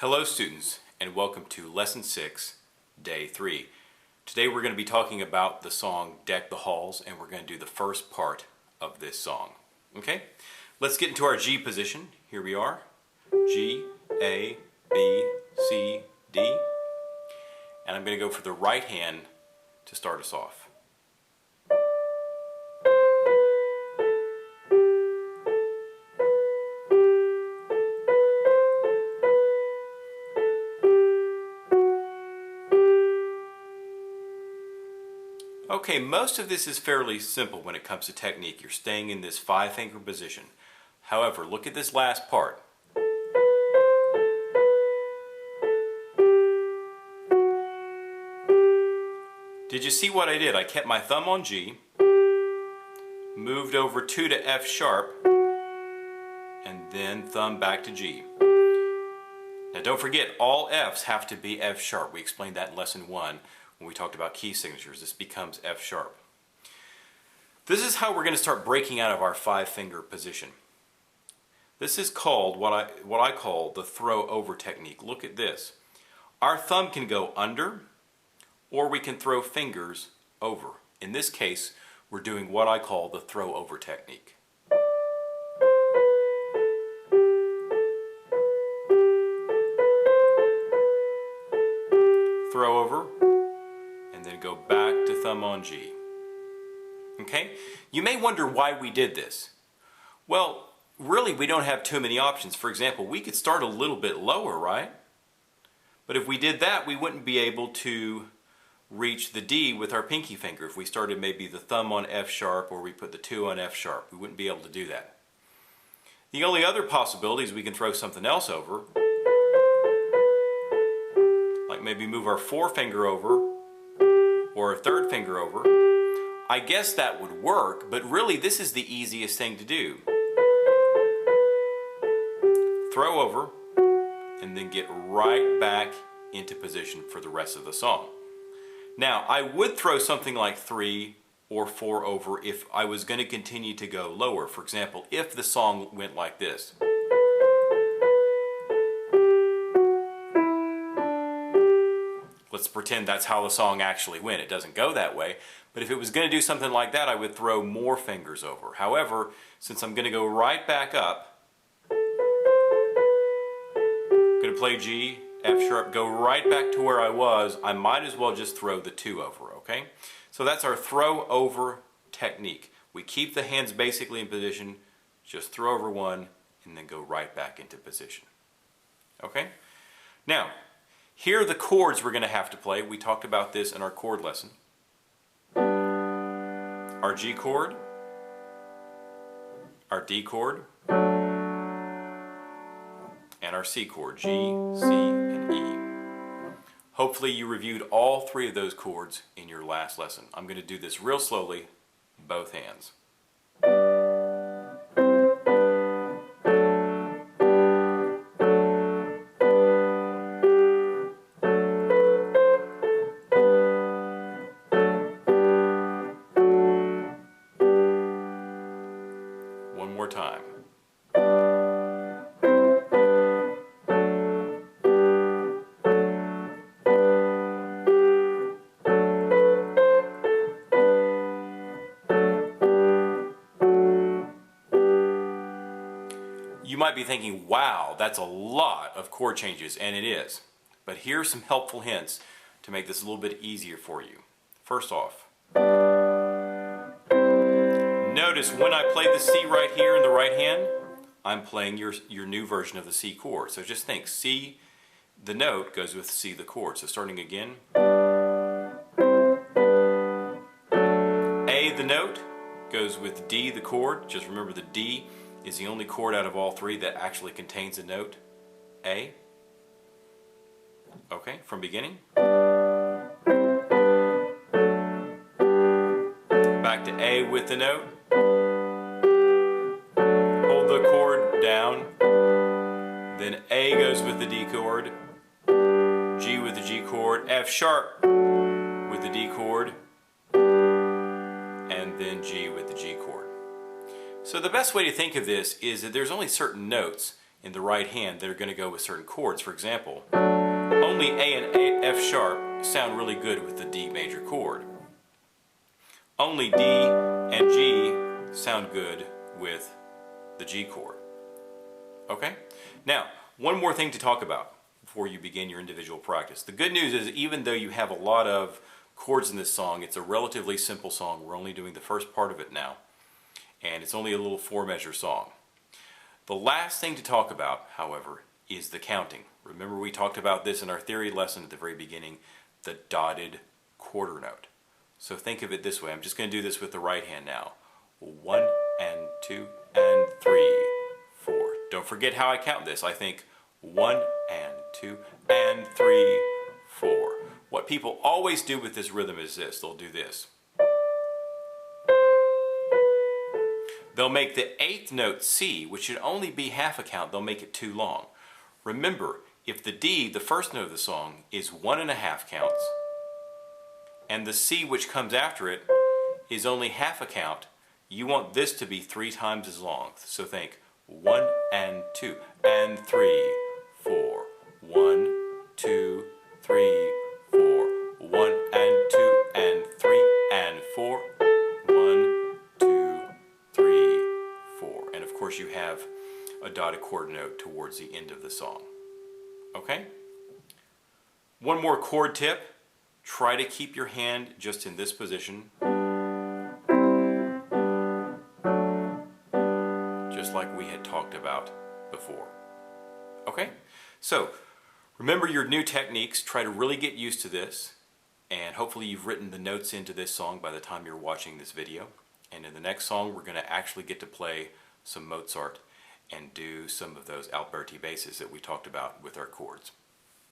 Hello students, and welcome to Lesson 6, Day 3. Today we're going to be talking about the song Deck the Halls, and we're going to do the first part of this song. Okay? Let's get into our G position. Here we are. G, A, B, C, D. And I'm going to go for the right hand to start us off. Okay, most of this is fairly simple when it comes to technique. You're staying in this 5-finger position. However, look at this last part. Did you see what I did? I kept my thumb on G, moved over 2 to F sharp, and then thumb back to G. Now don't forget, all Fs have to be F sharp. We explained that in Lesson 1. When we talked about key signatures. This becomes F sharp. This is how we're going to start breaking out of our 5-finger position. This is called what I call the throw over technique. Look at this. Our thumb can go under, or we can throw fingers over. In this case, we're doing what I call the throw over technique. Throw over, and then go back to thumb on G. Okay? You may wonder why we did this. Well, really we don't have too many options. For example, we could start a little bit lower, right? But if we did that, we wouldn't be able to reach the D with our pinky finger. If we started maybe the thumb on F sharp, or we put the 2 on F sharp, we wouldn't be able to do that. The only other possibility is we can throw something else over. Like maybe move our 4-finger over, or a 3rd finger over. I guess that would work, but really this is the easiest thing to do. Throw over, and then get right back into position for the rest of the song. Now, I would throw something like 3 or 4 over if I was going to continue to go lower. For example, if the song went like this. Let's pretend that's how the song actually went. It doesn't go that way. But if it was going to do something like that, I would throw more fingers over. However, since I'm going to go right back up, I'm going to play G, F sharp, go right back to where I was, I might as well just throw the 2 over, okay? So that's our throw over technique. We keep the hands basically in position, just throw over one, and then go right back into position. Okay? Now, here are the chords we're going to have to play. We talked about this in our chord lesson. Our G chord, our D chord, and our C chord, G, C, and E. Hopefully you reviewed all 3 of those chords in your last lesson. I'm going to do this real slowly, both hands. One more time. You might be thinking, wow, that's a lot of chord changes, and it is. But here are some helpful hints to make this a little bit easier for you. First off, notice when I play the C right here in the right hand, I'm playing your new version of the C chord. So just think, C, the note, goes with C, the chord. So starting again. A, the note, goes with D, the chord. Just remember the D is the only chord out of all 3 that actually contains a note. A. Okay, from beginning. Back to A with the note. Hold the chord down. Then A goes with the D chord. G with the G chord. F sharp with the D chord. And then G with the G chord. So the best way to think of this is that there's only certain notes in the right hand that are going to go with certain chords. For example, only A and F sharp sound really good with the D major chord. Only D and G sound good with the G chord. Okay? Now, one more thing to talk about before you begin your individual practice. The good news is, even though you have a lot of chords in this song, it's a relatively simple song. We're only doing the first part of it now, and it's only a little 4-measure song. The last thing to talk about, however, is the counting. Remember, we talked about this in our theory lesson at the very beginning, the dotted quarter note. So think of it this way. I'm just going to do this with the right hand now. 1 and 2 and 3, 4. Don't forget how I count this. I think 1 and 2 and 3, 4. What people always do with this rhythm is this. They'll do this. They'll make the 8th note C, which should only be half a count, they'll make it too long. Remember, if the D, the first note of the song, is 1.5 counts, and the C, which comes after it, is only half a count, you want this to be 3 times as long. So think 1 and 2 and 3, 4. 1, 2, 3, 4. 1 and 2 and 3 and 4. 1, 2, 3, 4. And of course you have a dotted quarter note towards the end of the song. Okay? One more chord tip. Try to keep your hand just in this position. Just like we had talked about before. Okay? So, remember your new techniques. Try to really get used to this. And hopefully you've written the notes into this song by the time you're watching this video. And in the next song, we're going to actually get to play some Mozart and do some of those Alberti basses that we talked about with our chords.